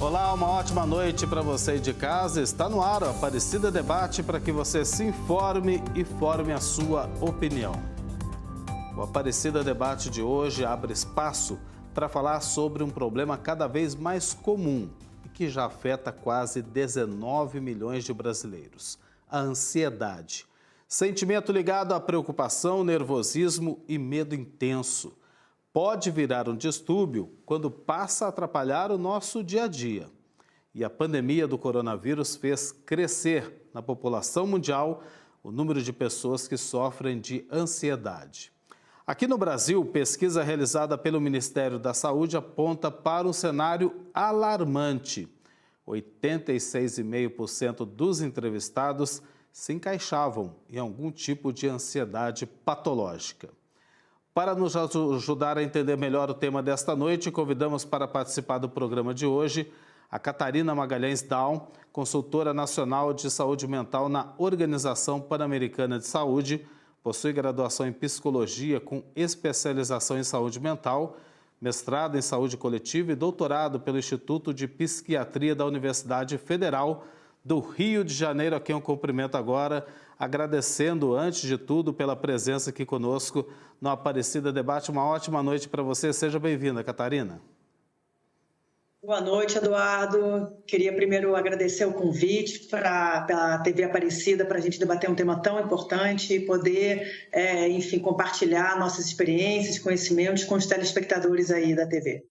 Olá, uma ótima noite para você de casa. Está no ar o Aparecida Debate para que você se informe e forme a sua opinião. O Aparecida Debate de hoje abre espaço para falar sobre um problema cada vez mais comum e que já afeta quase 19 milhões de brasileiros: a ansiedade. Sentimento ligado à preocupação, nervosismo e medo intenso. Pode virar um distúrbio quando passa a atrapalhar o nosso dia a dia. E a pandemia do coronavírus fez crescer na população mundial o número de pessoas que sofrem de ansiedade. Aqui no Brasil, pesquisa realizada pelo Ministério da Saúde aponta para um cenário alarmante. 86,5% dos entrevistados se encaixavam em algum tipo de ansiedade patológica. Para nos ajudar a entender melhor o tema desta noite, convidamos para participar do programa de hoje a Catarina Magalhães Daum, consultora nacional de saúde mental na Organização Pan-Americana de Saúde, possui graduação em psicologia com especialização em saúde mental, mestrado em saúde coletiva e doutorado pelo Instituto de Psiquiatria da Universidade Federal do Rio de Janeiro, a quem eu cumprimento agora, agradecendo, antes de tudo, pela presença aqui conosco no Aparecida Debate. Uma ótima noite para você. Seja bem-vinda, Catarina. Boa noite, Eduardo. Queria primeiro agradecer o convite para a TV Aparecida para a gente debater um tema tão importante e poder, compartilhar nossas experiências, conhecimentos com os telespectadores aí da TV.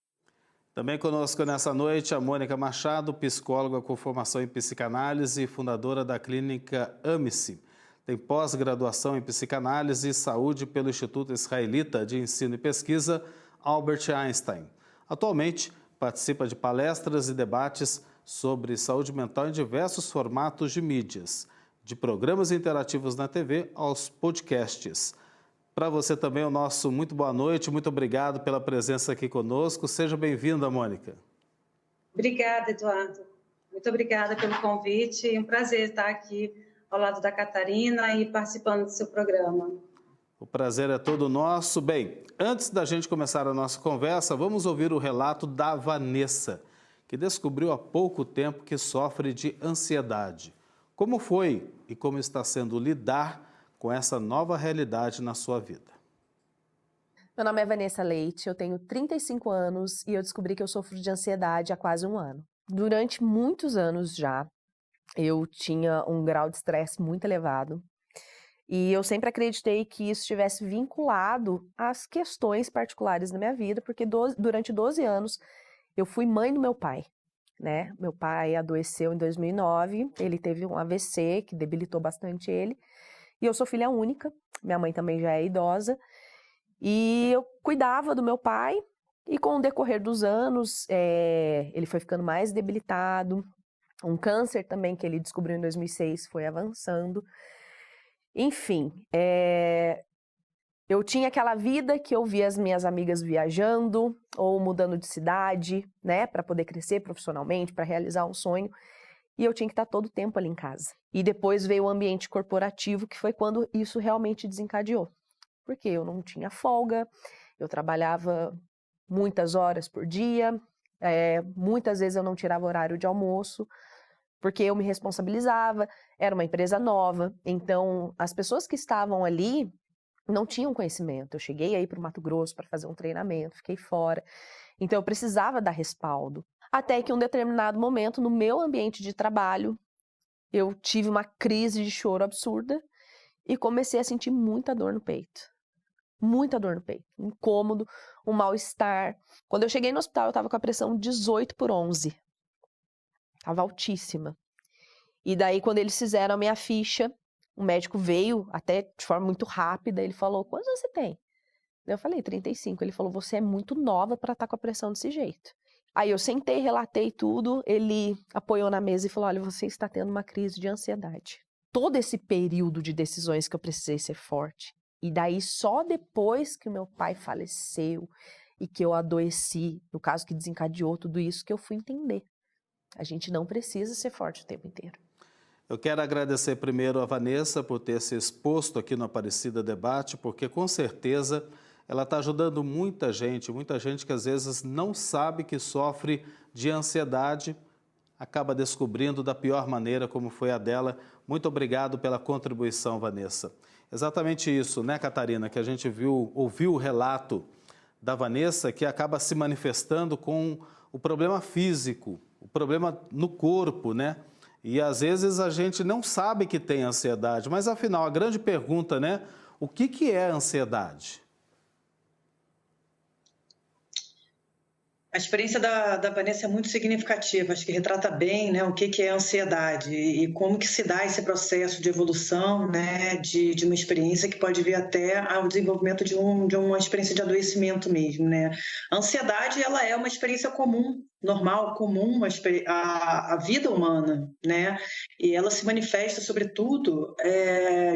Também conosco nessa noite a Mônica Machado, psicóloga com formação em psicanálise e fundadora da clínica Ame-se. Tem pós-graduação em psicanálise e saúde pelo Instituto Israelita de Ensino e Pesquisa Albert Einstein. Atualmente, participa de palestras e debates sobre saúde mental em diversos formatos de mídias, de programas interativos na TV aos podcasts. Para você também o nosso muito boa noite, muito obrigado pela presença aqui conosco. Seja bem-vinda, Mônica. Obrigada, Eduardo. Muito obrigada pelo convite. É um prazer estar aqui ao lado da Catarina e participando do seu programa. O prazer é todo nosso. Bem, antes da gente começar a nossa conversa, vamos ouvir o relato da Vanessa, que descobriu há pouco tempo que sofre de ansiedade. Como foi e como está sendo lidar com essa nova realidade na sua vida? Meu nome é Vanessa Leite, eu tenho 35 anos e eu descobri que eu sofro de ansiedade há quase um ano. Durante muitos anos já, eu tinha um grau de estresse muito elevado e eu sempre acreditei que isso estivesse vinculado às questões particulares da minha vida, porque durante 12 anos eu fui mãe do meu pai, né? Meu pai adoeceu em 2009, ele teve um AVC que debilitou bastante ele. E eu sou filha única, minha mãe também já é idosa, e eu cuidava do meu pai, e com o decorrer dos anos, ele foi ficando mais debilitado, um câncer também que ele descobriu em 2006 foi avançando. Enfim, eu tinha aquela vida que eu via as minhas amigas viajando, ou mudando de cidade, né, para poder crescer profissionalmente, para realizar um sonho. E eu tinha que estar todo o tempo ali em casa. E depois veio o ambiente corporativo, que foi quando isso realmente desencadeou. Porque eu não tinha folga, eu trabalhava muitas horas por dia, muitas vezes eu não tirava horário de almoço, porque eu me responsabilizava, era uma empresa nova, então as pessoas que estavam ali não tinham conhecimento. Eu cheguei aí para o Mato Grosso para fazer um treinamento, fiquei fora, então eu precisava dar respaldo. Até que em um determinado momento, no meu ambiente de trabalho, eu tive uma crise de choro absurda e comecei a sentir muita dor no peito. Muita dor no peito, um incômodo, um mal-estar. Quando eu cheguei no hospital, eu estava com a pressão 18/11. Estava altíssima. E daí, quando eles fizeram a minha ficha, o médico veio até de forma muito rápida, ele falou: quantos você tem? Eu falei: 35. Ele falou: você é muito nova para estar com a pressão desse jeito. Aí eu sentei, relatei tudo, ele apoiou na mesa e falou: olha, você está tendo uma crise de ansiedade. Todo esse período de decisões que eu precisei ser forte. E daí só depois que meu pai faleceu e que eu adoeci, no caso que desencadeou tudo isso, que eu fui entender. A gente não precisa ser forte o tempo inteiro. Eu quero agradecer primeiro a Vanessa por ter se exposto aqui no Aparecida Debate, porque com certeza ela está ajudando muita gente que às vezes não sabe que sofre de ansiedade, acaba descobrindo da pior maneira, como foi a dela. Muito obrigado pela contribuição, Vanessa. Exatamente isso, né, Catarina, que a gente ouviu o relato da Vanessa, que acaba se manifestando com o problema físico, o problema no corpo, né? E às vezes a gente não sabe que tem ansiedade, mas afinal, a grande pergunta, né? O que é ansiedade? A experiência da Vanessa é muito significativa, acho que retrata bem, né, o que é ansiedade e como que se dá esse processo de evolução, né, de uma experiência que pode vir até ao desenvolvimento de uma experiência de adoecimento mesmo, né. A ansiedade, ela é uma experiência comum, normal, comum à vida humana, né, e ela se manifesta, sobretudo,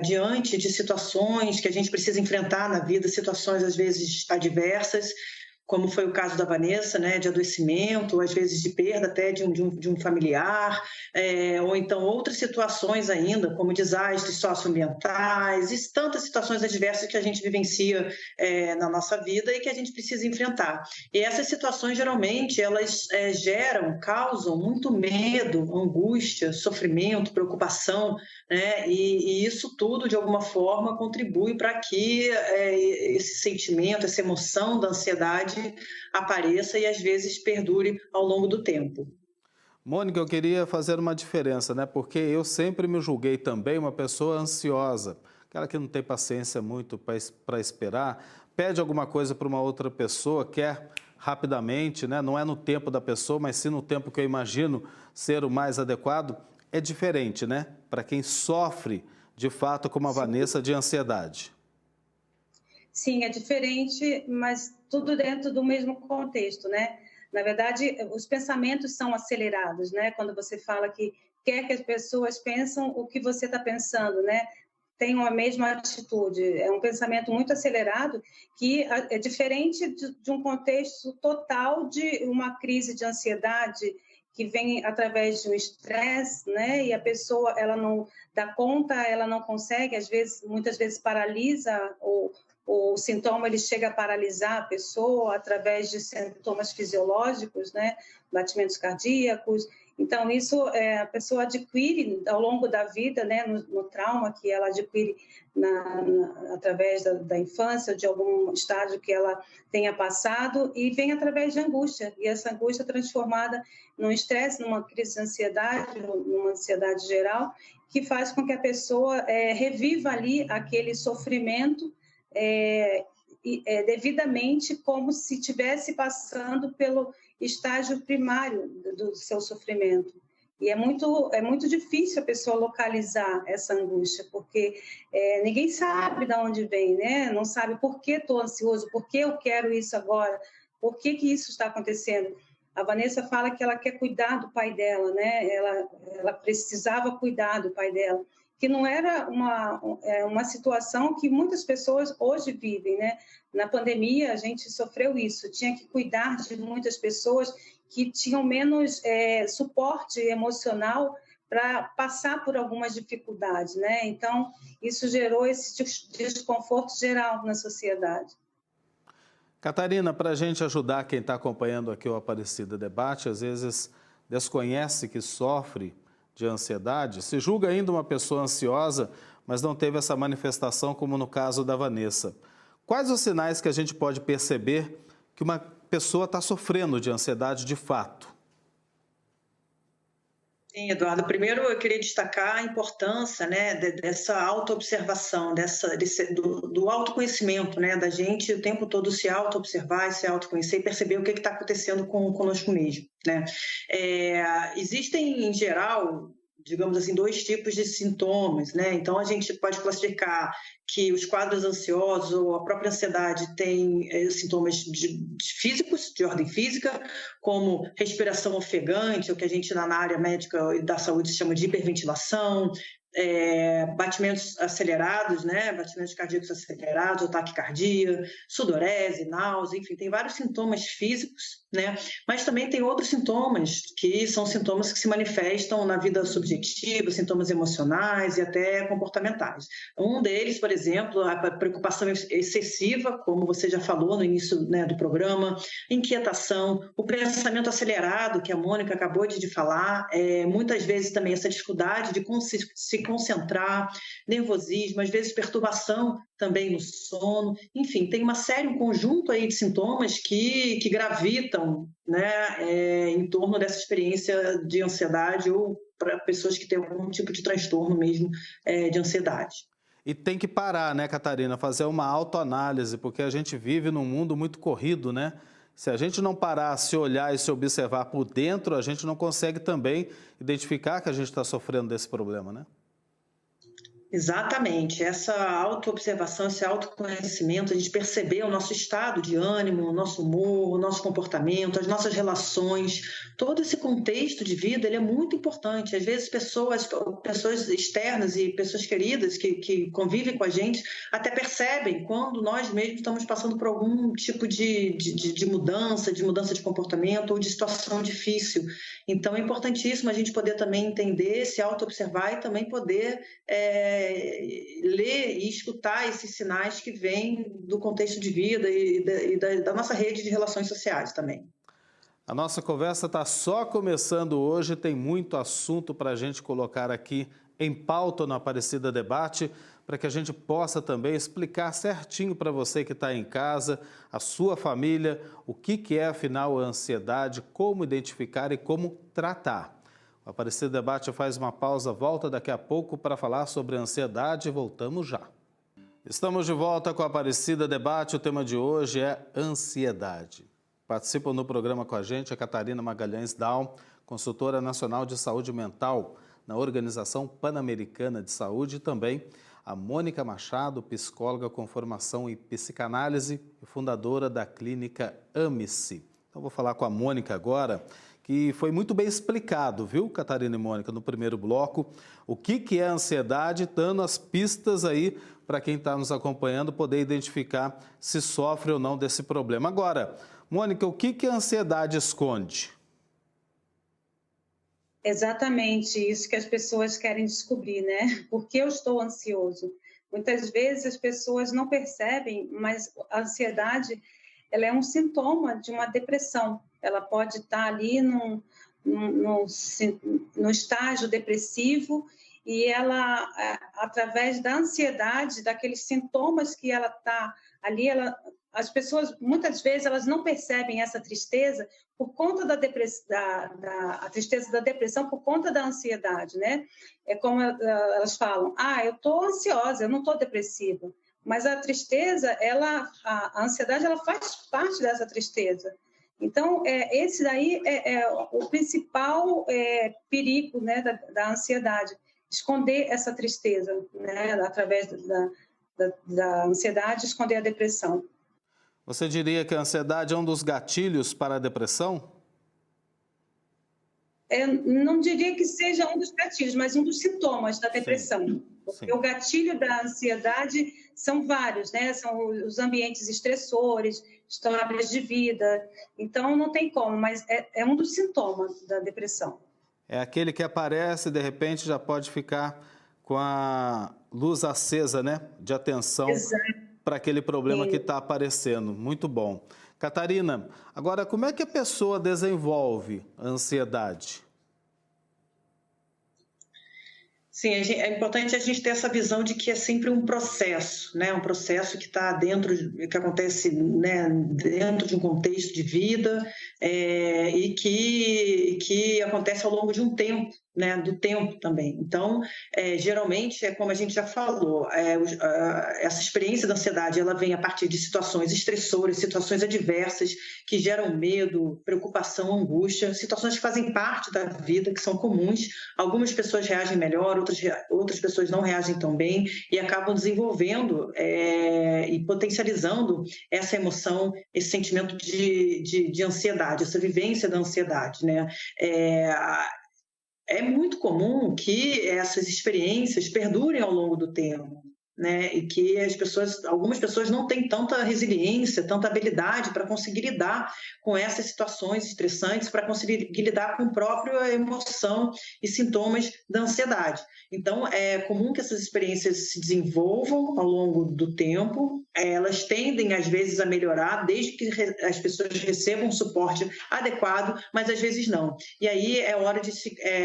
diante de situações que a gente precisa enfrentar na vida, situações às vezes adversas, como foi o caso da Vanessa, né, de adoecimento, às vezes de perda até de um familiar, ou então outras situações ainda, como desastres socioambientais, e tantas situações adversas que a gente vivencia na nossa vida e que a gente precisa enfrentar. E essas situações, geralmente, elas causam muito medo, angústia, sofrimento, preocupação, né, e isso tudo, de alguma forma, contribui para que esse sentimento, essa emoção da ansiedade apareça e às vezes perdure ao longo do tempo. Mônica, eu queria fazer uma diferença, né? Porque eu sempre me julguei também uma pessoa ansiosa, aquela que não tem paciência muito para esperar, pede alguma coisa para uma outra pessoa, quer rapidamente, né? Não é no tempo da pessoa, mas sim no tempo que eu imagino ser o mais adequado. É diferente, né? Para quem sofre, de fato, como a Vanessa, de ansiedade. Sim, é diferente, mas tudo dentro do mesmo contexto, né? Na verdade, os pensamentos são acelerados, né? Quando você fala que quer que as pessoas pensem o que você está pensando, né? Tenham a mesma atitude. É um pensamento muito acelerado que é diferente de um contexto total de uma crise de ansiedade que vem através de um estresse, né? E a pessoa, ela não dá conta, ela não consegue, muitas vezes paralisa o sintoma, ele chega a paralisar a pessoa através de sintomas fisiológicos, né? Batimentos cardíacos. Então, isso a pessoa adquire ao longo da vida, né? No trauma que ela adquire através da infância, de algum estágio que ela tenha passado, e vem através de angústia. E essa angústia é transformada num estresse, numa crise de ansiedade, numa ansiedade geral, que faz com que a pessoa reviva ali aquele sofrimento devidamente, como se estivesse passando pelo estágio primário do seu sofrimento. E é muito difícil a pessoa localizar essa angústia, porque ninguém sabe de onde vem, né? Não sabe por que estou ansioso, por que eu quero isso agora, por que isso está acontecendo. A Vanessa fala que ela quer cuidar do pai dela, né? Ela precisava cuidar do pai dela, que não era uma situação que muitas pessoas hoje vivem, né? Na pandemia, a gente sofreu isso, tinha que cuidar de muitas pessoas que tinham menos suporte emocional para passar por algumas dificuldades, né? Então, isso gerou esse desconforto geral na sociedade. Catarina, para a gente ajudar quem está acompanhando aqui o Aparecida Debate, às vezes desconhece que sofre de ansiedade, se julga ainda uma pessoa ansiosa, mas não teve essa manifestação, como no caso da Vanessa. Quais os sinais que a gente pode perceber que uma pessoa está sofrendo de ansiedade de fato? Sim, Eduardo. Primeiro, eu queria destacar a importância, né, dessa autoobservação, do autoconhecimento, né, da gente o tempo todo se auto-observar, se autoconhecer e perceber o que está acontecendo conosco mesmo, né. Existem, em geral, digamos assim, 2 tipos de sintomas, né? Então, a gente pode classificar que os quadros ansiosos ou a própria ansiedade têm sintomas físicos, de ordem física, como respiração ofegante, o que a gente na área médica e da saúde chama de hiperventilação, batimentos acelerados, né? Batimentos cardíacos acelerados, ou taquicardia, sudorese, náusea, enfim, tem vários sintomas físicos, né? Mas também tem outros sintomas, que são sintomas que se manifestam na vida subjetiva, sintomas emocionais e até comportamentais. Um deles, por exemplo, a preocupação excessiva, como você já falou no início, né, do programa, inquietação, o pensamento acelerado, que a Mônica acabou de falar, muitas vezes também essa dificuldade de se concentrar, nervosismo, às vezes perturbação também no sono, enfim, tem um conjunto aí de sintomas que gravitam, né, em torno dessa experiência de ansiedade ou para pessoas que têm algum tipo de transtorno mesmo de ansiedade. E tem que parar, né, Catarina, fazer uma autoanálise, porque a gente vive num mundo muito corrido, né? Se a gente não parar, se olhar e se observar por dentro, a gente não consegue também identificar que a gente está sofrendo desse problema, né? Exatamente, essa autoobservação, esse autoconhecimento, a gente perceber o nosso estado de ânimo, o nosso humor, o nosso comportamento, as nossas relações, todo esse contexto de vida, ele é muito importante. Às vezes pessoas externas e pessoas queridas que convivem com a gente até percebem quando nós mesmos estamos passando por algum tipo de mudança de comportamento ou de situação difícil. Então é importantíssimo a gente poder também entender, se autoobservar e também poder ler e escutar esses sinais que vêm do contexto de vida e da nossa rede de relações sociais também. A nossa conversa está só começando hoje, tem muito assunto para a gente colocar aqui em pauta no Aparecida Debate, para que a gente possa também explicar certinho para você que está em casa, a sua família, o que é afinal a ansiedade, como identificar e como tratar. O Aparecida Debate faz uma pausa, volta daqui a pouco para falar sobre a ansiedade e voltamos já. Estamos de volta com o Aparecida Debate, o tema de hoje é ansiedade. Participam no programa com a gente a Catarina Magalhães Dahl, consultora nacional de saúde mental na Organização Pan-Americana de Saúde, e também a Mônica Machado, psicóloga com formação em psicanálise e fundadora da clínica Ame-se. Então vou falar com a Mônica agora, que foi muito bem explicado, viu, Catarina e Mônica, no primeiro bloco, o que é a ansiedade, dando as pistas aí para quem está nos acompanhando poder identificar se sofre ou não desse problema. Agora, Mônica, o que a ansiedade esconde? Exatamente isso que as pessoas querem descobrir, né? Por que eu estou ansioso? Muitas vezes as pessoas não percebem, mas a ansiedade, ela é um sintoma de uma depressão. Ela pode estar ali no estágio depressivo e ela, através da ansiedade, daqueles sintomas que ela está ali, as pessoas, muitas vezes, elas não percebem essa tristeza por conta a tristeza da depressão, por conta da ansiedade, né? É como elas falam, eu estou ansiosa, eu não estou depressiva. Mas a tristeza, a ansiedade, ela faz parte dessa tristeza. Então, esse daí é o principal perigo, né, da ansiedade, esconder essa tristeza, né, através da ansiedade, esconder a depressão. Você diria que a ansiedade é um dos gatilhos para a depressão? Não diria que seja um dos gatilhos, mas um dos sintomas da depressão. Sim. Porque o gatilho da ansiedade são vários, né? São os ambientes estressores, histórias de vida. Então, não tem como, mas é um dos sintomas da depressão. É aquele que aparece e, de repente, já pode ficar com a luz acesa, né? De atenção para aquele problema que está aparecendo. Muito bom. Catarina, agora, como é que a pessoa desenvolve a ansiedade? Sim, é importante a gente ter essa visão de que é sempre um processo, né? Um processo que está que acontece, né, dentro de um contexto de vida e que acontece ao longo de um tempo, né? Do tempo também. Então, geralmente, como a gente já falou, essa experiência da ansiedade, ela vem a partir de situações estressoras, situações adversas que geram medo, preocupação, angústia, situações que fazem parte da vida, que são comuns. Algumas pessoas reagem melhor, outras pessoas não reagem tão bem e acabam desenvolvendo e potencializando essa emoção, esse sentimento de ansiedade, essa vivência da ansiedade, né? É muito comum que essas experiências perdurem ao longo do tempo, né? E que algumas pessoas não têm tanta resiliência, tanta habilidade para conseguir lidar com essas situações estressantes, para conseguir lidar com a própria emoção e sintomas da ansiedade. Então, é comum que essas experiências se desenvolvam ao longo do tempo, elas tendem, às vezes, a melhorar, desde que as pessoas recebam um suporte adequado, mas às vezes não. E aí é hora de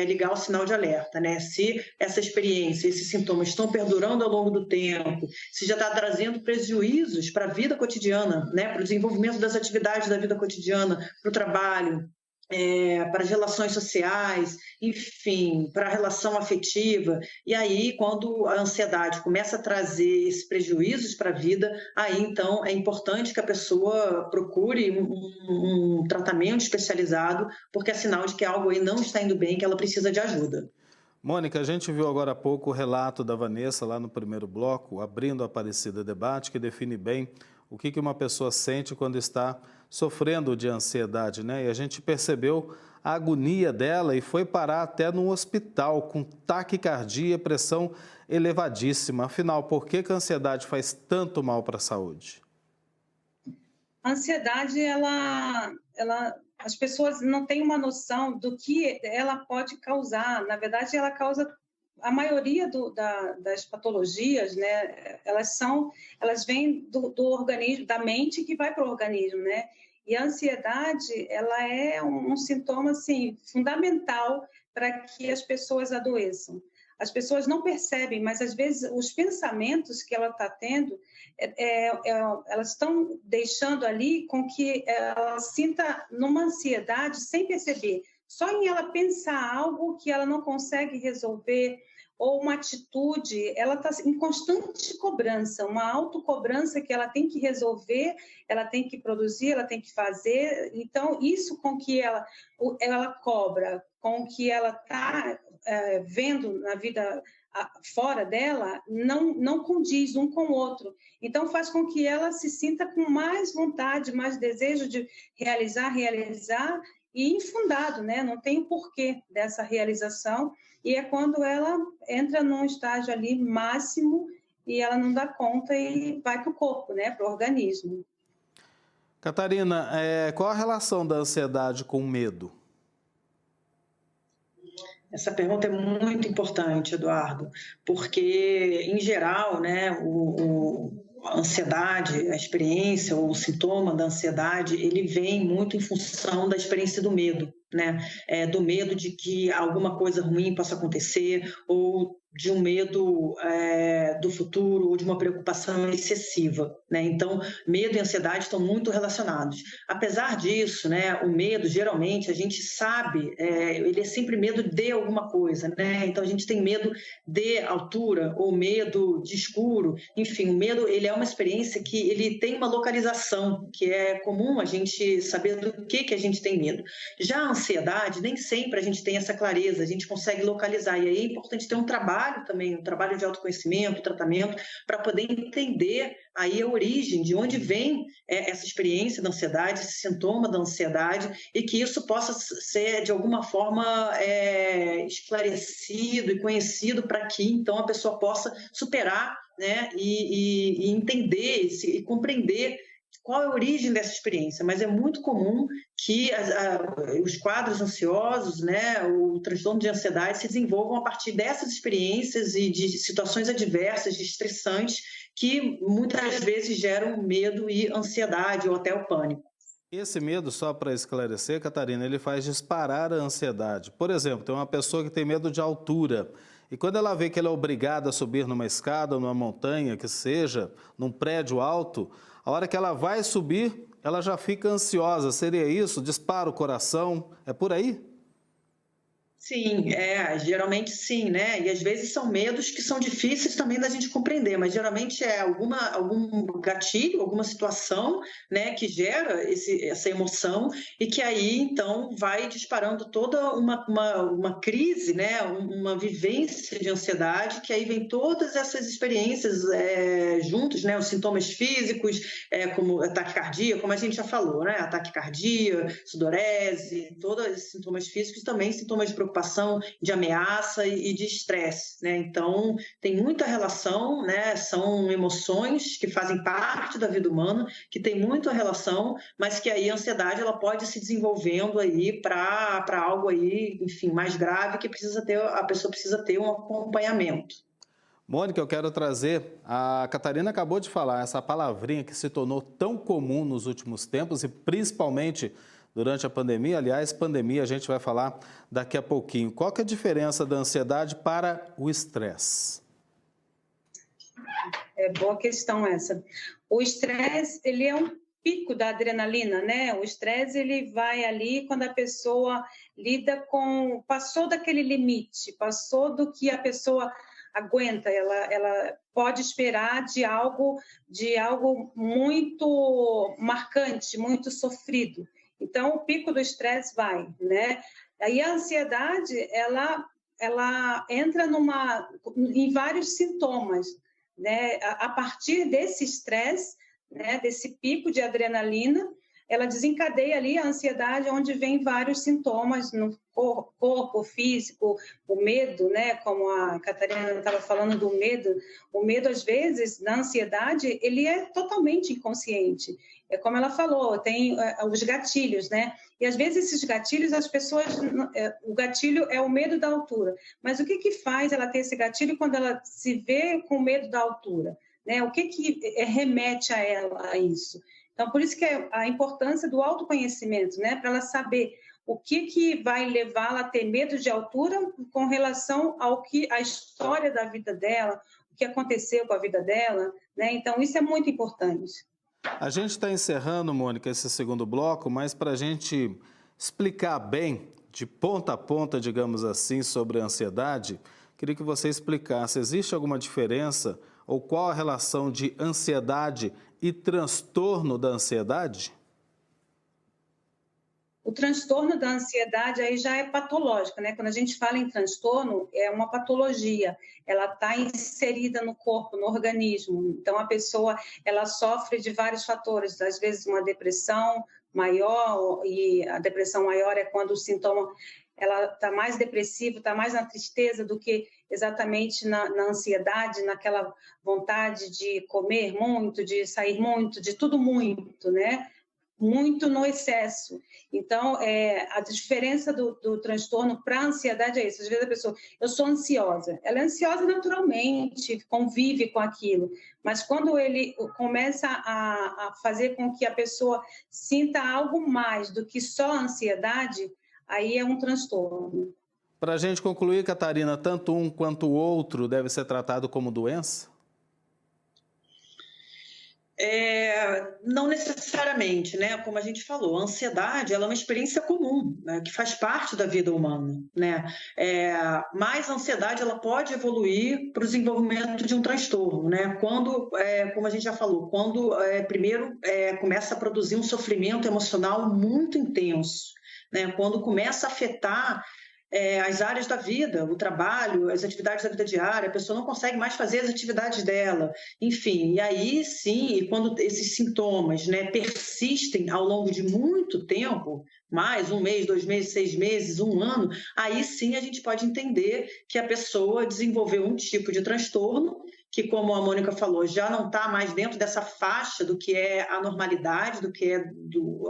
ligar o sinal de alerta, né? Se essa experiência, esses sintomas estão perdurando ao longo do tempo, se já está trazendo prejuízos para a vida cotidiana, né? Para o desenvolvimento das atividades da vida cotidiana, para o trabalho, para as relações sociais, enfim, para a relação afetiva. E aí, quando a ansiedade começa a trazer esses prejuízos para a vida, aí então é importante que a pessoa procure um tratamento especializado, porque é sinal de que algo aí não está indo bem, que ela precisa de ajuda. Mônica, a gente viu agora há pouco o relato da Vanessa lá no primeiro bloco, abrindo a Aparecida Debate, que define bem o que uma pessoa sente quando está sofrendo de ansiedade, né? E a gente percebeu a agonia dela e foi parar até no hospital com taquicardia e pressão elevadíssima. Afinal, por que a ansiedade faz tanto mal para a saúde? A ansiedade, as pessoas não têm uma noção do que ela pode causar. Na verdade, ela causa a maioria das patologias, né? Elas vêm do organismo, da mente que vai para o organismo, né? E a ansiedade, ela é um sintoma assim fundamental para que as pessoas adoeçam. As pessoas não percebem, mas às vezes os pensamentos que ela está tendo, elas estão deixando ali com que ela sinta numa ansiedade sem perceber. Só em ela pensar algo que ela não consegue resolver, ou uma atitude, ela está em constante cobrança, uma autocobrança que ela tem que resolver, ela tem que produzir, ela tem que fazer. Então, isso com que ela cobra, com que ela está vendo na vida fora dela, não condiz um com o outro. Então, faz com que ela se sinta com mais vontade, mais desejo de realizar, e infundado, né? Não tem o porquê dessa realização, e é quando ela entra num estágio ali máximo e ela não dá conta e vai para o corpo, né? Para o organismo. Catarina, qual a relação da ansiedade com o medo? Essa pergunta é muito importante, Eduardo, porque, em geral, né, a ansiedade, a experiência ou o sintoma da ansiedade, ele vem muito em função da experiência do medo, né? Do medo de que alguma coisa ruim possa acontecer, ou de um medo do futuro, ou de uma preocupação excessiva, né? Então, medo e ansiedade estão muito relacionados. Apesar disso, né, o medo, geralmente, a gente sabe, ele é sempre medo de alguma coisa, né? Então, a gente tem medo de altura, ou medo de escuro, enfim, o medo, ele é uma experiência que ele tem uma localização, que é comum a gente saber do que a gente tem medo. Já a ansiedade, nem sempre a gente tem essa clareza, a gente consegue localizar, e aí é importante ter um trabalho também, um trabalho de autoconhecimento, tratamento, para poder entender aí a origem, de onde vem essa experiência da ansiedade, esse sintoma da ansiedade, e que isso possa ser, de alguma forma, esclarecido e conhecido para que, então, a pessoa possa superar, né, e entender e compreender qual é a origem dessa experiência. Mas é muito comum que os quadros ansiosos, né, o transtorno de ansiedade se desenvolvam a partir dessas experiências e de situações adversas, estressantes, que muitas vezes geram medo e ansiedade ou até o pânico. Esse medo, só para esclarecer, Catarina, ele faz disparar a ansiedade. Por exemplo, tem uma pessoa que tem medo de altura, e quando ela vê que ela é obrigada a subir numa escada, numa montanha, que seja, num prédio alto, a hora que ela vai subir, ela já fica ansiosa. Seria isso? Dispara o coração? É por aí? Sim, geralmente sim, né? E às vezes são medos que são difíceis também da gente compreender, mas geralmente é algum gatilho, alguma situação, né, que gera essa emoção e que aí então vai disparando toda uma crise, né, uma vivência de ansiedade, que aí vem todas essas experiências juntos, né, os sintomas físicos, como ataque cardíaco, como a gente já falou, né, ataque cardíaco, sudorese, todos esses sintomas físicos, também sintomas de preocupação preocupação, de ameaça e de estresse, né? Então, tem muita relação, né? São emoções que fazem parte da vida humana, que tem muita relação, mas que aí a ansiedade ela pode se desenvolvendo aí para algo aí, enfim, mais grave, que a pessoa precisa ter um acompanhamento. Mônica, eu quero trazer, a Catarina acabou de falar, essa palavrinha que se tornou tão comum nos últimos tempos e principalmente durante a pandemia. Aliás, pandemia a gente vai falar daqui a pouquinho. Qual que é a diferença da ansiedade para o estresse? É boa questão essa. O estresse, ele é um pico da adrenalina, né? O estresse, ele vai ali quando a pessoa lida com... Passou daquele limite, passou do que a pessoa aguenta, ela pode esperar de algo muito marcante, muito sofrido. Então, o pico do estresse vai, né? Aí a ansiedade, ela entra em vários sintomas, né? A partir desse estresse, né? Desse pico de adrenalina, ela desencadeia ali a ansiedade, onde vem vários sintomas no corpo físico, o medo, né? Como a Catarina estava falando do medo. O medo, às vezes, na ansiedade, ele é totalmente inconsciente. É como ela falou, tem os gatilhos, né? E, às vezes, esses gatilhos, as pessoas... O gatilho é o medo da altura. Mas o que faz ela ter esse gatilho quando ela se vê com medo da altura? Né? O que remete a ela a isso? Então, por isso que é a importância do autoconhecimento, né? Para ela saber o que vai levá-la a ter medo de altura com relação ao que a história da vida dela, o que aconteceu com a vida dela, né? Então, isso é muito importante. A gente está encerrando, Mônica, esse segundo bloco, mas para a gente explicar bem, de ponta a ponta, digamos assim, sobre a ansiedade, queria que você explicasse, existe alguma diferença ou qual a relação de ansiedade e transtorno da ansiedade? O transtorno da ansiedade aí já é patológico, né? Quando a gente fala em transtorno, é uma patologia. Ela está inserida no corpo, no organismo. Então, a pessoa, ela sofre de vários fatores. Às vezes, uma depressão maior, e a depressão maior é quando o sintoma... ela está mais depressiva, está mais na tristeza do que exatamente na ansiedade, naquela vontade de comer muito, de sair muito, de tudo muito, né? Muito no excesso. Então, a diferença do transtorno para a ansiedade é isso. Às vezes a pessoa, eu sou ansiosa. Ela é ansiosa naturalmente, convive com aquilo. Mas quando ele começa a fazer com que a pessoa sinta algo mais do que só a ansiedade, aí é um transtorno. Para a gente concluir, Catarina, tanto um quanto o outro deve ser tratado como doença? Não necessariamente, né? Como a gente falou, a ansiedade ela é uma experiência comum, né? Que faz parte da vida humana, né? Mas a ansiedade ela pode evoluir para o desenvolvimento de um transtorno, né? Quando, como a gente já falou, quando primeiro começa a produzir um sofrimento emocional muito intenso, né? Quando começa a afetar as áreas da vida, o trabalho, as atividades da vida diária, a pessoa não consegue mais fazer as atividades dela, enfim, e aí sim, quando esses sintomas, né, persistem ao longo de muito tempo, mais 1 mês, 2 meses, 6 meses, 1 ano, aí sim a gente pode entender que a pessoa desenvolveu um tipo de transtorno que, como a Mônica falou, já não está mais dentro dessa faixa do que é a normalidade, do que é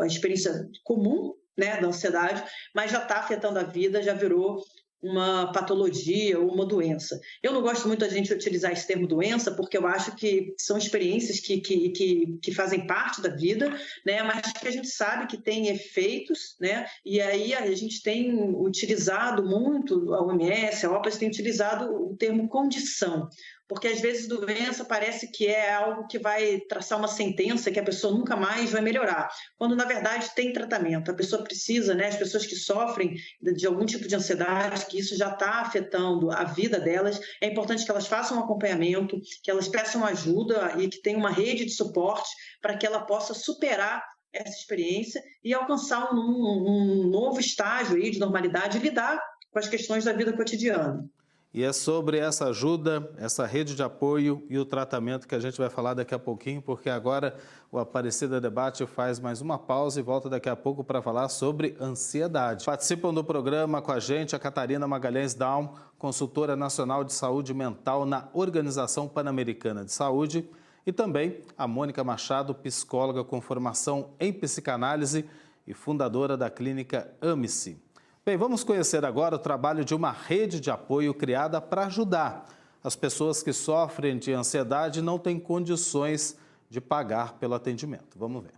a experiência comum, né, da ansiedade, mas já está afetando a vida, já virou uma patologia ou uma doença. Eu não gosto muito da gente utilizar esse termo doença, porque eu acho que são experiências que fazem parte da vida, né, mas que a gente sabe que tem efeitos, né, e aí a gente tem utilizado muito, a OMS, a OPAS tem utilizado o termo condição, porque às vezes doença parece que é algo que vai traçar uma sentença que a pessoa nunca mais vai melhorar, quando na verdade tem tratamento. A pessoa precisa, né, as pessoas que sofrem de algum tipo de ansiedade, que isso já está afetando a vida delas, é importante que elas façam um acompanhamento, que elas peçam ajuda e que tenham uma rede de suporte para que ela possa superar essa experiência e alcançar um novo estágio aí de normalidade e lidar com as questões da vida cotidiana. E é sobre essa ajuda, essa rede de apoio e o tratamento que a gente vai falar daqui a pouquinho, porque agora o Aparecida Debate faz mais uma pausa e volta daqui a pouco para falar sobre ansiedade. Participam do programa com a gente a Catarina Magalhães Daum, consultora nacional de saúde mental na Organização Pan-Americana de Saúde, e também a Mônica Machado, psicóloga com formação em psicanálise e fundadora da clínica Ame-se. Bem, vamos conhecer agora o trabalho de uma rede de apoio criada para ajudar as pessoas que sofrem de ansiedade e não têm condições de pagar pelo atendimento. Vamos ver.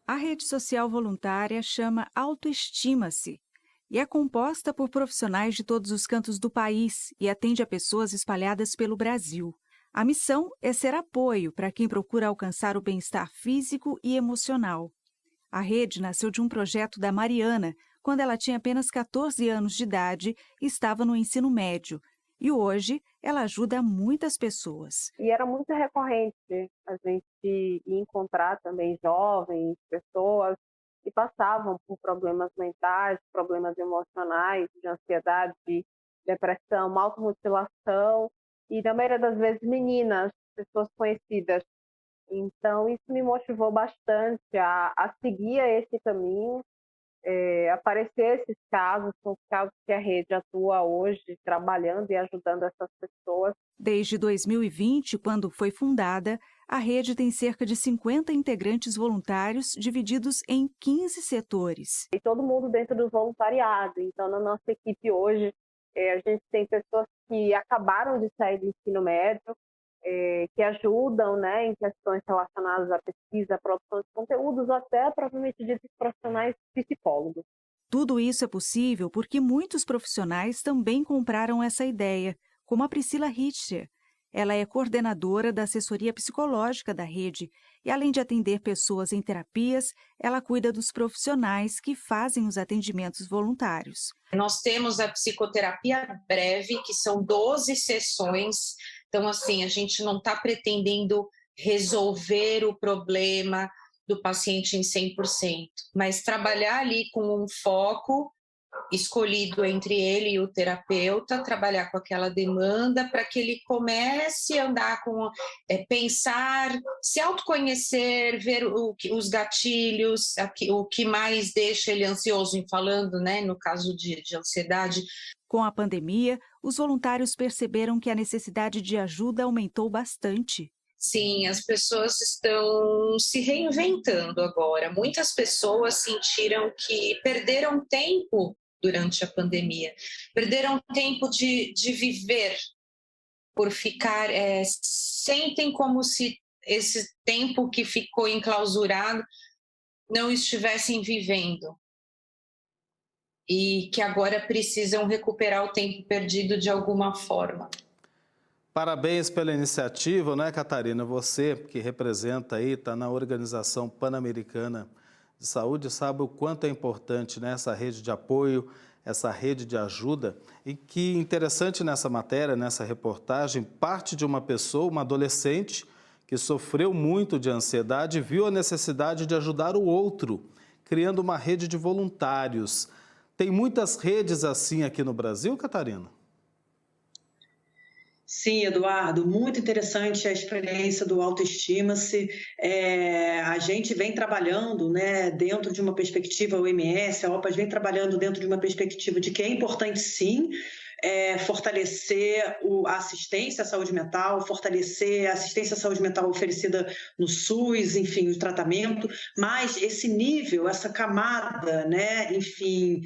A rede social voluntária chama Autoestima-se e é composta por profissionais de todos os cantos do país e atende a pessoas espalhadas pelo Brasil. A missão é ser apoio para quem procura alcançar o bem-estar físico e emocional. A rede nasceu de um projeto da Mariana, quando ela tinha apenas 14 anos de idade e estava no ensino médio. E hoje ela ajuda muitas pessoas. E era muito recorrente a gente encontrar também jovens, pessoas que passavam por problemas mentais, problemas emocionais, de ansiedade, de depressão, automutilação e, na maioria das vezes, meninas, pessoas conhecidas. Então, isso me motivou bastante a seguir esse caminho. Aparecer esses casos, são os casos que a rede atua hoje, trabalhando e ajudando essas pessoas. Desde 2020, quando foi fundada, a rede tem cerca de 50 integrantes voluntários divididos em 15 setores. E todo mundo dentro do voluntariado. Então, na nossa equipe hoje, a gente tem pessoas que acabaram de sair do ensino médio, que ajudam, né, em questões relacionadas à pesquisa, à produção de conteúdos, ou até, propriamente dito, profissionais psicólogos. Tudo isso é possível porque muitos profissionais também compraram essa ideia, como a Priscila Richter. Ela é coordenadora da assessoria psicológica da rede e, além de atender pessoas em terapias, ela cuida dos profissionais que fazem os atendimentos voluntários. Nós temos a psicoterapia breve, que são 12 sessões. Então, assim, a gente não está pretendendo resolver o problema do paciente em 100%, mas trabalhar ali com um foco escolhido entre ele e o terapeuta, trabalhar com aquela demanda para que ele comece a andar com, pensar, se autoconhecer, ver os gatilhos, o que mais deixa ele ansioso, falando, né, no caso de ansiedade. Com a pandemia, os voluntários perceberam que a necessidade de ajuda aumentou bastante. Sim, as pessoas estão se reinventando agora. Muitas pessoas sentiram que perderam tempo durante a pandemia, perderam tempo de viver, por ficar, sentem como se esse tempo que ficou enclausurado não estivessem vivendo. E que agora precisam recuperar o tempo perdido de alguma forma. Parabéns pela iniciativa, né, Catarina? Você que representa aí, está na Organização Pan-Americana de Saúde, sabe o quanto é importante, né, essa rede de apoio, essa rede de ajuda. E que interessante nessa matéria, nessa reportagem, parte de uma pessoa, uma adolescente, que sofreu muito de ansiedade e viu a necessidade de ajudar o outro, criando uma rede de voluntários. Tem muitas redes assim aqui no Brasil, Catarina? Sim, Eduardo, muito interessante a experiência do Autoestima-se. A gente vem trabalhando, né, dentro de uma perspectiva, o OMS, a OPAS vem trabalhando dentro de uma perspectiva de que é importante, sim, fortalecer a assistência à saúde mental, fortalecer a assistência à saúde mental oferecida no SUS, enfim, o tratamento, mas esse nível, essa camada, né, enfim,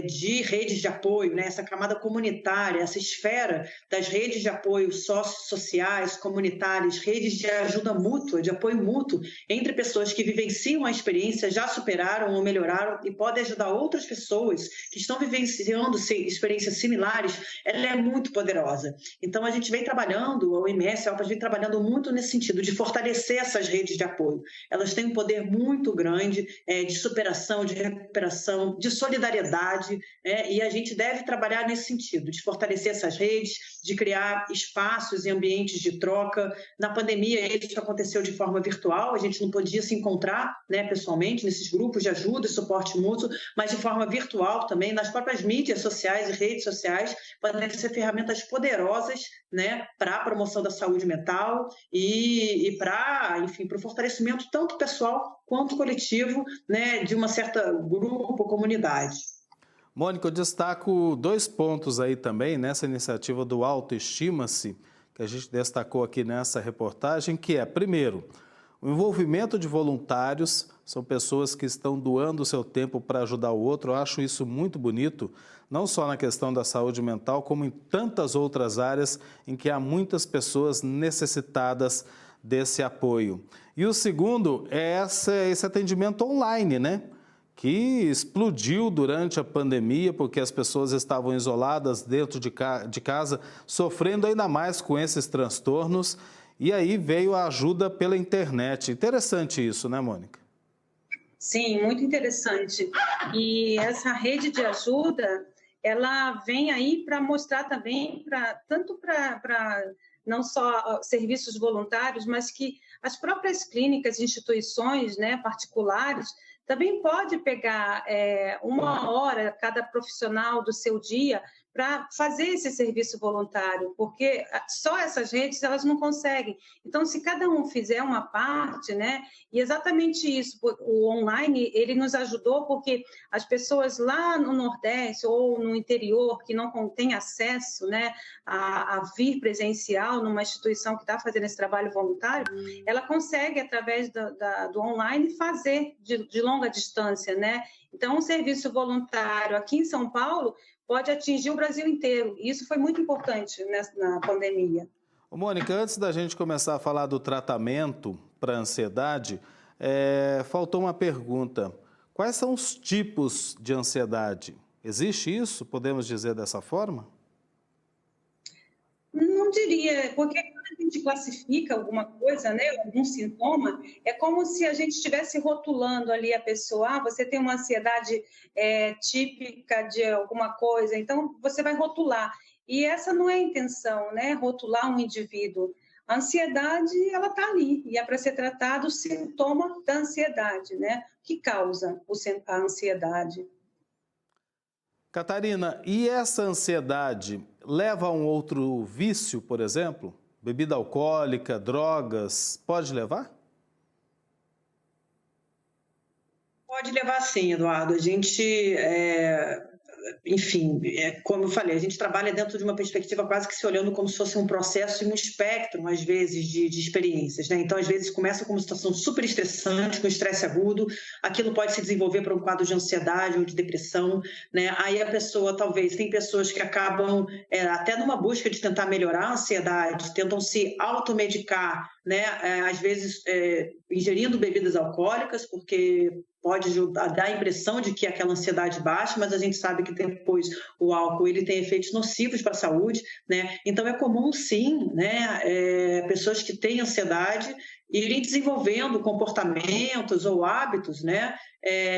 de redes de apoio, né, essa camada comunitária, essa esfera das redes de apoio sociais, comunitárias, redes de ajuda mútua, de apoio mútuo entre pessoas que vivenciam a experiência, já superaram ou melhoraram e podem ajudar outras pessoas que estão vivenciando experiências similares, ela é muito poderosa. Então, a gente vem trabalhando, a OMS, a OPAS vem trabalhando muito nesse sentido, de fortalecer essas redes de apoio. Elas têm um poder muito grande de superação, de recuperação, de solidariedade, e a gente deve trabalhar nesse sentido, de fortalecer essas redes, de criar espaços e ambientes de troca. Na pandemia, isso aconteceu de forma virtual, a gente não podia se encontrar, né, pessoalmente, nesses grupos de ajuda e suporte mútuo, mas de forma virtual também, nas próprias mídias sociais e redes sociais, sociais podem ser ferramentas poderosas, né, para a promoção da saúde mental e para, enfim, para o fortalecimento tanto pessoal quanto coletivo, né, de uma certa grupo, comunidade. Mônica, eu destaco 2 pontos aí também nessa iniciativa do Autoestima-se, que a gente destacou aqui nessa reportagem, que é, primeiro, o envolvimento de voluntários, são pessoas que estão doando o seu tempo para ajudar o outro. Eu acho isso muito bonito, não só na questão da saúde mental, como em tantas outras áreas em que há muitas pessoas necessitadas desse apoio. E o segundo é esse atendimento online, né? Que explodiu durante a pandemia, porque as pessoas estavam isoladas dentro de casa, sofrendo ainda mais com esses transtornos, e aí veio a ajuda pela internet. Interessante isso, né, Mônica? Sim, muito interessante. E essa rede de ajuda, ela vem aí para mostrar também, tanto para não só serviços voluntários, mas que as próprias clínicas, instituições, né, particulares, também pode pegar 1 hora cada profissional do seu dia para fazer esse serviço voluntário, porque só essas redes elas não conseguem. Então, se cada um fizer uma parte, né, e exatamente isso, o online ele nos ajudou porque as pessoas lá no Nordeste ou no interior que não têm acesso, né, a vir presencial numa instituição que está fazendo esse trabalho voluntário, ela consegue através do online fazer de longa distância, né? Então, um serviço voluntário aqui em São Paulo pode atingir o Brasil inteiro. E isso foi muito importante na pandemia. Mônica, antes da gente começar a falar do tratamento para a ansiedade, faltou uma pergunta. Quais são os tipos de ansiedade? Existe isso? Podemos dizer dessa forma? Não diria, porque quando a gente classifica alguma coisa, né, algum sintoma, é como se a gente estivesse rotulando ali a pessoa. Você tem uma ansiedade típica de alguma coisa, então você vai rotular. E essa não é a intenção, né, rotular um indivíduo. A ansiedade, ela está ali, e é para ser tratado o sintoma da ansiedade, né, que causa a ansiedade. Catarina, e essa ansiedade leva a um outro vício, por exemplo? Bebida alcoólica, drogas, pode levar? Pode levar sim, Eduardo. A gente, enfim, como eu falei, a gente trabalha dentro de uma perspectiva quase que se olhando como se fosse um processo e um espectro, às vezes, de experiências, né? Então, às vezes, começa com uma situação super estressante, com estresse agudo, aquilo pode se desenvolver para um quadro de ansiedade ou de depressão, né? Aí a pessoa, talvez, tem pessoas que acabam, até numa busca de tentar melhorar a ansiedade, tentam se automedicar, né? Às vezes, ingerindo bebidas alcoólicas, porque pode dar a impressão de que aquela ansiedade baixa, mas a gente sabe que depois o álcool ele tem efeitos nocivos para a saúde, né? Então é comum sim, né, pessoas que têm ansiedade irem desenvolvendo comportamentos ou hábitos, né,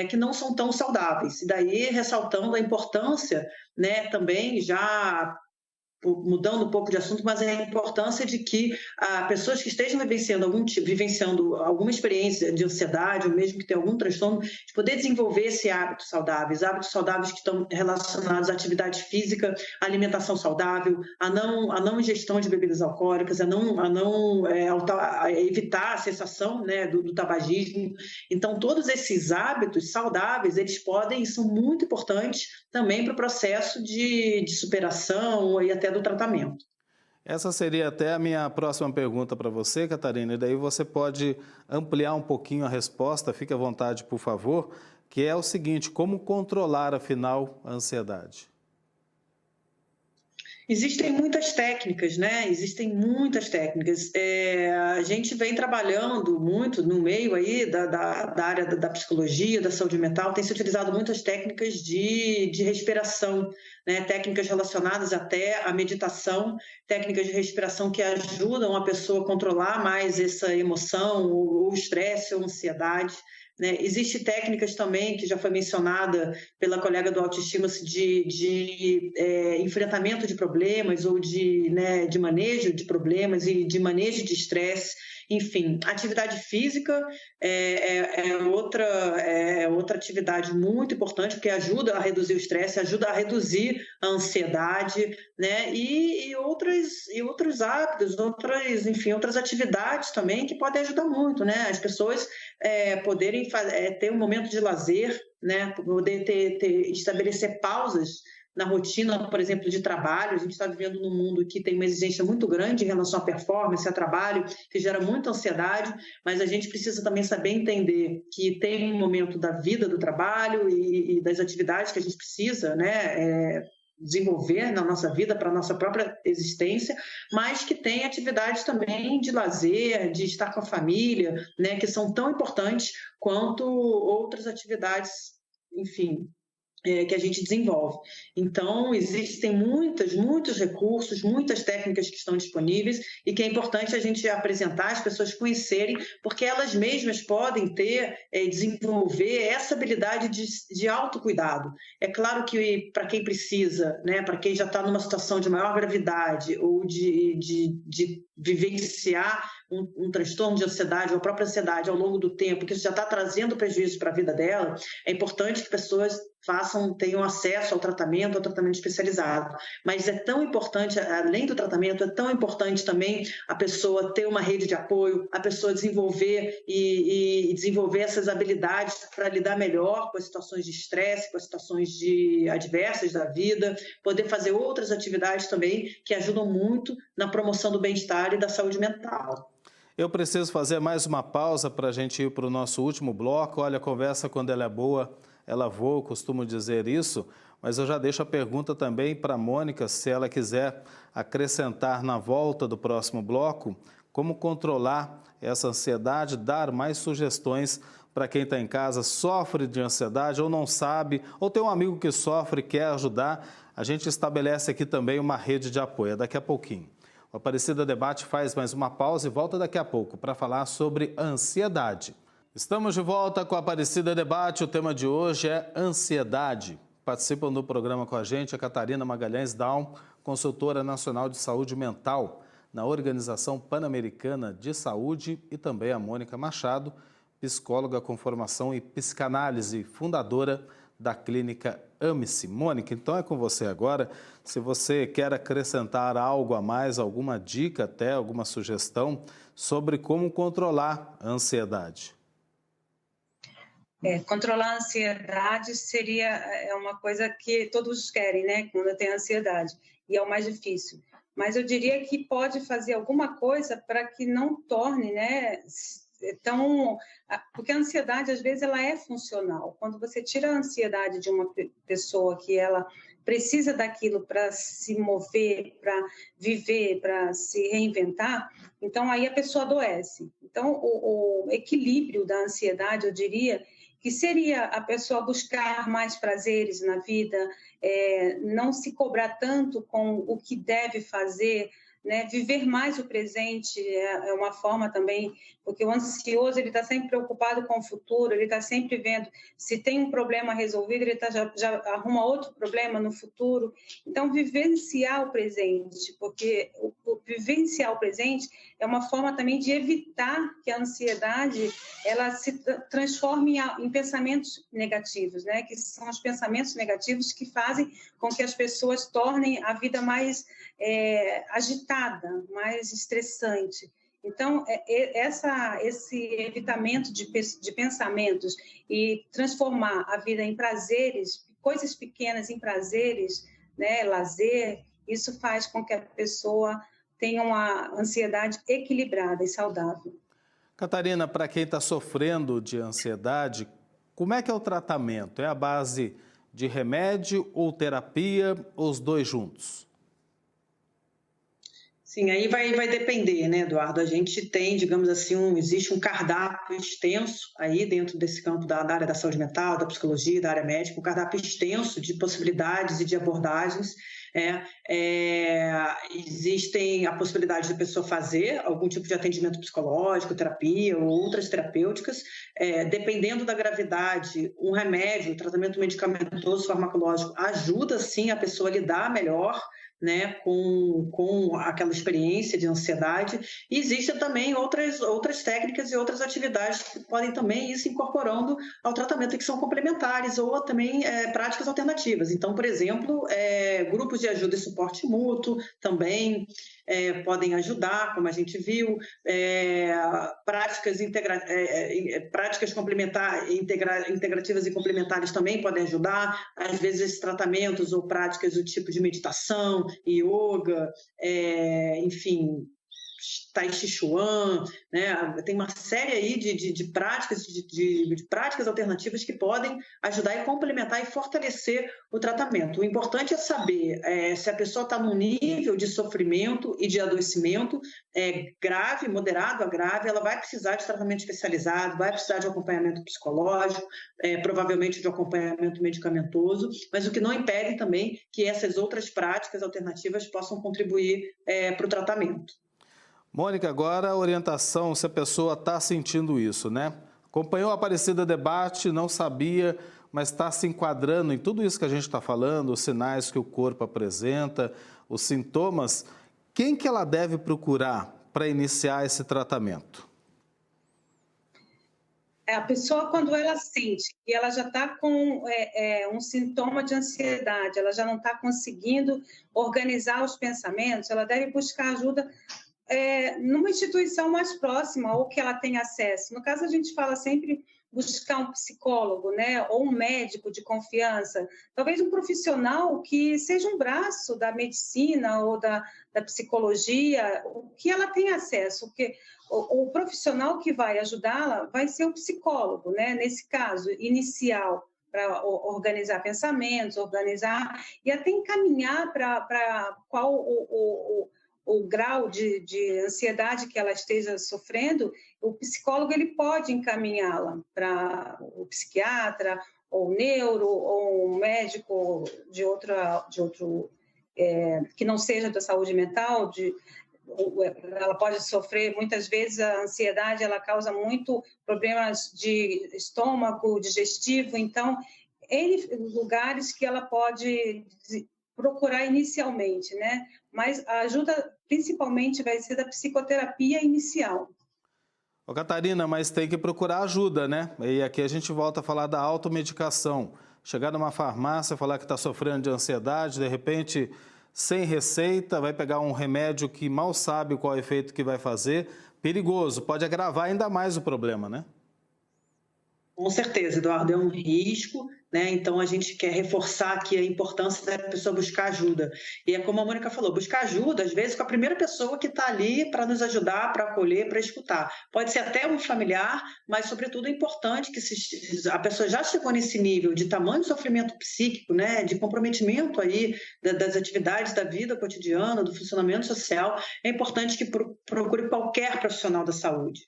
que não são tão saudáveis. E daí ressaltando a importância, né, também já mudando um pouco de assunto, mas é a importância de que pessoas que estejam vivenciando alguma experiência de ansiedade, ou mesmo que tenham algum transtorno, de poder desenvolver esse hábitos saudáveis que estão relacionados à atividade física, à alimentação saudável, a não ingestão de bebidas alcoólicas, a evitar a cessação, né, do tabagismo. Então, todos esses hábitos saudáveis, eles podem e são muito importantes também para o processo de superação e até do tratamento. Essa seria até a minha próxima pergunta para você, Catarina, e daí você pode ampliar um pouquinho a resposta, fique à vontade, por favor, que é o seguinte: como controlar, afinal, a ansiedade? Existem muitas técnicas, né? Existem muitas técnicas. A gente vem trabalhando muito no meio aí da área da psicologia, da saúde mental, tem se utilizado muitas técnicas de respiração, né? Técnicas relacionadas até à meditação, técnicas de respiração que ajudam a pessoa a controlar mais essa emoção, ou estresse, ou ansiedade. Né? Existem técnicas também, que já foi mencionada pela colega do Autoestima-se, de enfrentamento de problemas ou de manejo de problemas e de manejo de estresse. enfim, atividade física é outra atividade muito importante, porque ajuda a reduzir o estresse, ajuda a reduzir a ansiedade, né? E outros hábitos, outras atividades também que podem ajudar muito, né? As pessoas poderem ter um momento de lazer, né? Poder estabelecer pausas na rotina, por exemplo, de trabalho. A gente está vivendo num mundo que tem uma exigência muito grande em relação à performance, a trabalho, que gera muita ansiedade, mas a gente precisa também saber entender que tem um momento da vida do trabalho e das atividades que a gente precisa, né, desenvolver na nossa vida para a nossa própria existência, mas que tem atividades também de lazer, de estar com a família, né, que são tão importantes quanto outras atividades, enfim, que a gente desenvolve. Então, existem muitos recursos, muitas técnicas que estão disponíveis e que é importante a gente apresentar, as pessoas conhecerem, porque elas mesmas podem desenvolver essa habilidade de autocuidado. É claro que para quem precisa, né, para quem já está numa situação de maior gravidade ou de vivenciar um transtorno de ansiedade ou a própria ansiedade ao longo do tempo, que isso já está trazendo prejuízo para a vida dela, é importante que pessoas tenham acesso ao tratamento especializado. Mas é tão importante, além do tratamento, é tão importante também a pessoa ter uma rede de apoio, a pessoa desenvolver desenvolver essas habilidades para lidar melhor com as situações de estresse, com as situações adversas da vida, poder fazer outras atividades também que ajudam muito na promoção do bem-estar e da saúde mental. Eu preciso fazer mais uma pausa para a gente ir para o nosso último bloco. Olha, a conversa, quando ela é boa, ela voa, eu costumo dizer isso, mas eu já deixo a pergunta também para a Mônica, se ela quiser acrescentar na volta do próximo bloco, como controlar essa ansiedade, dar mais sugestões para quem está em casa, sofre de ansiedade ou não sabe, ou tem um amigo que sofre e quer ajudar. A gente estabelece aqui também uma rede de apoio, daqui a pouquinho. O Aparecida Debate faz mais uma pausa e volta daqui a pouco para falar sobre ansiedade. Estamos de volta com o Aparecida Debate. O tema de hoje é ansiedade. Participam do programa com a gente a Catarina Magalhães Daum, consultora nacional de saúde mental na Organização Pan-Americana de Saúde, e também a Mônica Machado, psicóloga com formação em psicanálise, fundadora da clínica Ame-se. Mônica, então é com você agora. Se você quer acrescentar algo a mais, alguma dica até, alguma sugestão sobre como controlar a ansiedade. Controlar a ansiedade seria uma coisa que todos querem, né, quando tem ansiedade, e é o mais difícil. Mas eu diria que pode fazer alguma coisa para que não torne, né, porque a ansiedade, às vezes, ela é funcional. Quando você tira a ansiedade de uma pessoa que ela precisa daquilo para se mover, para viver, para se reinventar, então aí a pessoa adoece. Então, o equilíbrio da ansiedade, eu diria, que seria a pessoa buscar mais prazeres na vida, não se cobrar tanto com o que deve fazer, né? Viver mais o presente é uma forma também, porque o ansioso ele está sempre preocupado com o futuro, ele está sempre vendo se tem um problema resolvido, ele já arruma outro problema no futuro. Então, vivenciar o presente, porque o vivenciar o presente é uma forma também de evitar que a ansiedade ela se transforme em pensamentos negativos, né? Que são os pensamentos negativos que fazem com que as pessoas tornem a vida mais agitada, mais estressante. Então, esse evitamento de pensamentos e transformar a vida em prazeres, coisas pequenas em prazeres, né, lazer, isso faz com que a pessoa tenha uma ansiedade equilibrada e saudável. Catarina, para quem está sofrendo de ansiedade, como é que é o tratamento? É a base de remédio ou terapia, ou os dois juntos? Sim, aí vai depender, né, Eduardo? A gente tem, digamos assim, existe um cardápio extenso aí dentro desse campo da área da saúde mental, da psicologia, da área médica, um cardápio extenso de possibilidades e de abordagens. Existem a possibilidade da pessoa fazer algum tipo de atendimento psicológico, terapia ou outras terapêuticas. Dependendo da gravidade, um remédio, um tratamento medicamentoso farmacológico ajuda sim a pessoa a lidar melhor, né, com aquela experiência de ansiedade. E existem também outras técnicas e outras atividades que podem também ir se incorporando ao tratamento, que são complementares, ou também práticas alternativas. Então, por exemplo, grupos de ajuda e suporte mútuo também podem ajudar, como a gente viu, práticas integrativas e complementares também podem ajudar, às vezes tratamentos ou práticas do tipo de meditação, yoga, enfim, Tai Chi Chuan, né? Tem uma série aí de práticas alternativas que podem ajudar e complementar e fortalecer o tratamento. O importante é saber se a pessoa está num nível de sofrimento e de adoecimento grave, moderado a grave, ela vai precisar de tratamento especializado, vai precisar de acompanhamento psicológico, provavelmente de acompanhamento medicamentoso, mas o que não impede também que essas outras práticas alternativas possam contribuir para o tratamento. Mônica, agora a orientação, se a pessoa está sentindo isso, né? Acompanhou a Aparecida Debate, não sabia, mas está se enquadrando em tudo isso que a gente está falando, os sinais que o corpo apresenta, os sintomas. Quem que ela deve procurar para iniciar esse tratamento? A pessoa, quando ela sente que ela já está com um sintoma de ansiedade, ela já não está conseguindo organizar os pensamentos, ela deve buscar ajuda numa instituição mais próxima ou que ela tenha acesso. No caso, a gente fala sempre buscar um psicólogo, né, ou um médico de confiança, talvez um profissional que seja um braço da medicina ou da psicologia, o que ela tenha acesso, porque o profissional que vai ajudá-la vai ser o psicólogo, né, nesse caso inicial, para organizar pensamentos, e até encaminhar para qual o grau de ansiedade que ela esteja sofrendo, o psicólogo ele pode encaminhá-la para o psiquiatra, ou neuro, ou um médico de outro que não seja da saúde mental. Ela pode sofrer, muitas vezes a ansiedade ela causa muito problemas de estômago, digestivo, então, lugares que ela pode procurar inicialmente, né? Mas a ajuda principalmente vai ser da psicoterapia inicial. Ô, Catarina, mas tem que procurar ajuda, né? E aqui a gente volta a falar da automedicação. Chegar numa farmácia, falar que está sofrendo de ansiedade, de repente, sem receita, vai pegar um remédio que mal sabe qual é o efeito que vai fazer, perigoso, pode agravar ainda mais o problema, né? Com certeza, Eduardo, é um risco, né? Então a gente quer reforçar aqui a importância da pessoa buscar ajuda. E é como a Mônica falou, buscar ajuda, às vezes, com a primeira pessoa que está ali para nos ajudar, para acolher, para escutar. Pode ser até um familiar, mas, sobretudo, é importante que se a pessoa já chegou nesse nível de tamanho sofrimento psíquico, né? De comprometimento aí das atividades da vida cotidiana, do funcionamento social, é importante que procure qualquer profissional da saúde.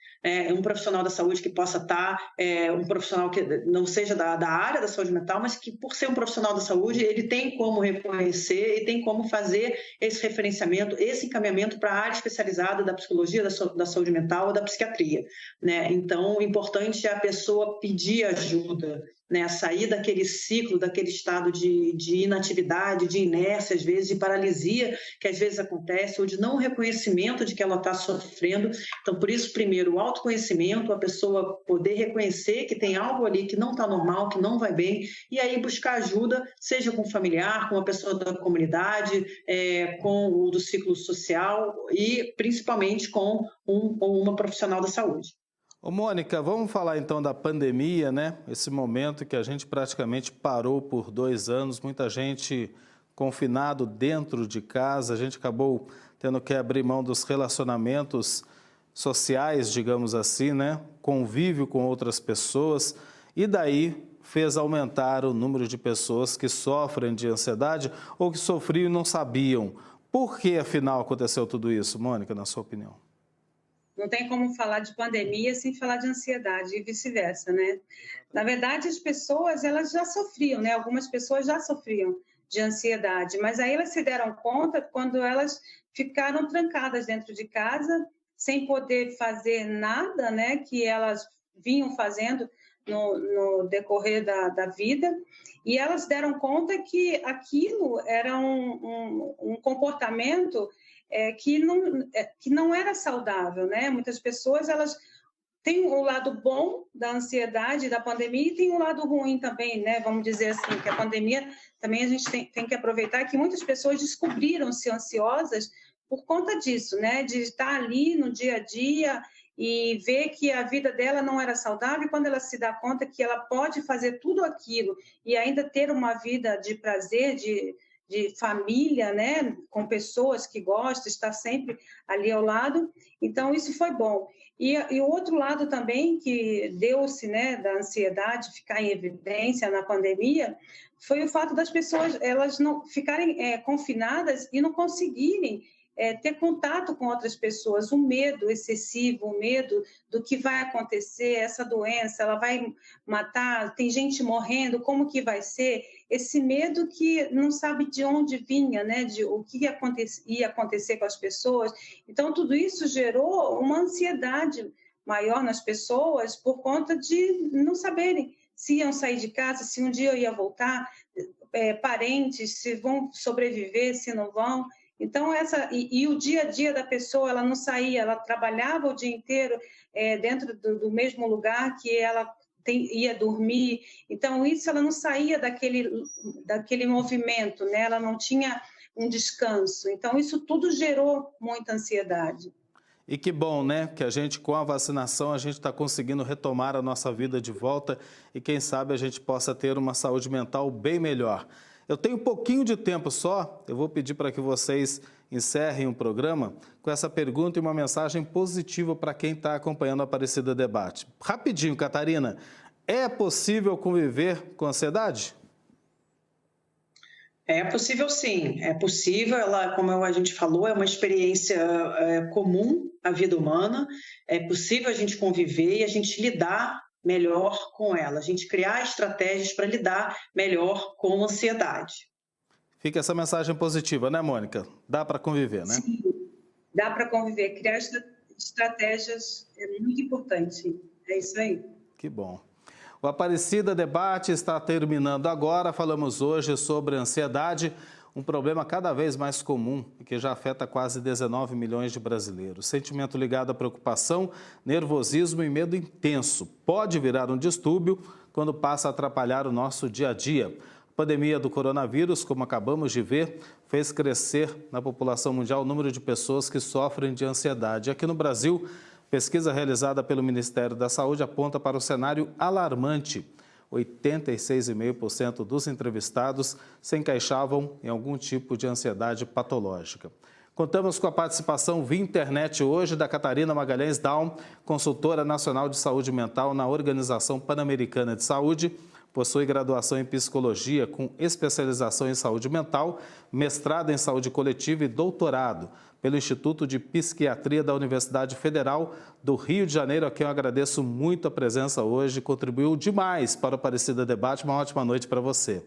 Um profissional da saúde que possa estar, um profissional que não seja da área da saúde mental, mas que, por ser um profissional da saúde, ele tem como reconhecer e tem como fazer esse referenciamento, esse encaminhamento para a área especializada da psicologia, da saúde mental ou da psiquiatria, né? Então, o importante é a pessoa pedir ajuda, né? Sair daquele ciclo, daquele estado de inatividade, de inércia, às vezes, de paralisia, que às vezes acontece, ou de não reconhecimento de que ela está sofrendo. Então, por isso, primeiro, o autoconhecimento, a pessoa poder reconhecer que tem algo ali que não está normal, que não vai bem, e aí buscar ajuda, seja com um familiar, com uma pessoa da comunidade, com o do ciclo social e, principalmente, com uma profissional da saúde. Ô, Mônica, vamos falar então da pandemia, né? Esse momento que a gente praticamente parou por 2 anos, muita gente confinado dentro de casa, a gente acabou tendo que abrir mão dos relacionamentos sociais, digamos assim, né? Convívio com outras pessoas, e daí fez aumentar o número de pessoas que sofrem de ansiedade ou que sofriam e não sabiam. Por que, afinal, aconteceu tudo isso, Mônica, na sua opinião? Não tem como falar de pandemia sem falar de ansiedade e vice-versa, né? Na verdade, as pessoas, elas já sofriam, né? Algumas pessoas já sofriam de ansiedade, mas aí elas se deram conta quando elas ficaram trancadas dentro de casa, sem poder fazer nada, né? Que elas vinham fazendo no decorrer da vida, e elas deram conta que aquilo era um um comportamento que não era saudável, né? Muitas pessoas, elas têm o lado bom da ansiedade, da pandemia, e tem o lado ruim também, né? Vamos dizer assim, que a pandemia também a gente tem que aproveitar que muitas pessoas descobriram-se ansiosas por conta disso, né? De estar ali no dia a dia e ver que a vida dela não era saudável, e quando ela se dá conta que ela pode fazer tudo aquilo e ainda ter uma vida de prazer, de família, né, com pessoas que gostam, estar sempre ali ao lado, então isso foi bom. E o outro lado também que deu-se, né, da ansiedade ficar em evidência na pandemia, foi o fato das pessoas elas não ficarem confinadas e não conseguirem ter contato com outras pessoas, o medo excessivo, o medo do que vai acontecer, essa doença, ela vai matar, tem gente morrendo, como que vai ser? Esse medo que não sabe de onde vinha, né? De o que ia acontecer com as pessoas. Então, tudo isso gerou uma ansiedade maior nas pessoas por conta de não saberem se iam sair de casa, se um dia ia voltar, parentes, se vão sobreviver, se não vão. Então, e o dia a dia da pessoa, ela não saía, ela trabalhava o dia inteiro dentro do mesmo lugar que ela ia dormir. Então, isso ela não saía daquele movimento, né? Ela não tinha um descanso. Então, isso tudo gerou muita ansiedade. E que bom, né? Que a gente, com a vacinação, a gente está conseguindo retomar a nossa vida de volta e quem sabe a gente possa ter uma saúde mental bem melhor. Eu tenho um pouquinho de tempo só, eu vou pedir para que vocês encerrem o programa com essa pergunta e uma mensagem positiva para quem está acompanhando a Aparecida Debate. Rapidinho, Catarina, é possível conviver com ansiedade? É possível sim, é possível, ela, como a gente falou, é uma experiência comum à vida humana, é possível a gente conviver e a gente lidar melhor com ela, a gente criar estratégias para lidar melhor com a ansiedade. Fica essa mensagem positiva, né, Mônica? Dá para conviver, né? Sim, dá para conviver, criar estratégias é muito importante, é isso aí. Que bom. O Aparecida Debate está terminando agora, falamos hoje sobre ansiedade, um problema cada vez mais comum e que já afeta quase 19 milhões de brasileiros. Sentimento ligado à preocupação, nervosismo e medo intenso. Pode virar um distúrbio quando passa a atrapalhar o nosso dia a dia. A pandemia do coronavírus, como acabamos de ver, fez crescer na população mundial o número de pessoas que sofrem de ansiedade. Aqui no Brasil, pesquisa realizada pelo Ministério da Saúde aponta para o cenário alarmante. 86,5% dos entrevistados se encaixavam em algum tipo de ansiedade patológica. Contamos com a participação via internet hoje da Catarina Magalhães Daum, consultora nacional de saúde mental na Organização Pan-Americana de Saúde, possui graduação em psicologia com especialização em saúde mental, mestrado em saúde coletiva e doutorado pelo Instituto de Psiquiatria da Universidade Federal do Rio de Janeiro, a quem eu agradeço muito a presença hoje, contribuiu demais para o Aparecida Debate. Uma ótima noite para você.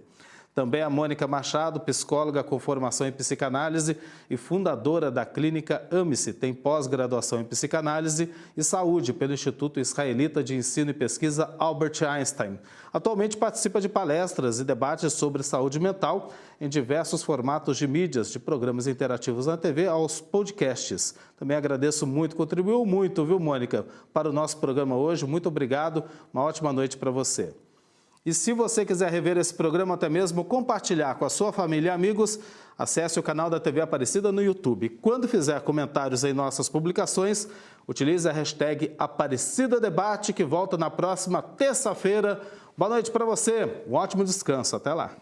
Também a Mônica Machado, psicóloga com formação em psicanálise e fundadora da clínica AMICE, tem pós-graduação em psicanálise e saúde pelo Instituto Israelita de Ensino e Pesquisa Albert Einstein. Atualmente participa de palestras e debates sobre saúde mental em diversos formatos de mídias, de programas interativos na TV aos podcasts. Também agradeço muito, contribuiu muito, viu, Mônica, para o nosso programa hoje. Muito obrigado, uma ótima noite para você. E se você quiser rever esse programa, até mesmo compartilhar com a sua família e amigos, acesse o canal da TV Aparecida no YouTube. Quando fizer comentários em nossas publicações, utilize a hashtag Aparecida Debate, que volta na próxima terça-feira. Boa noite para você, um ótimo descanso, até lá.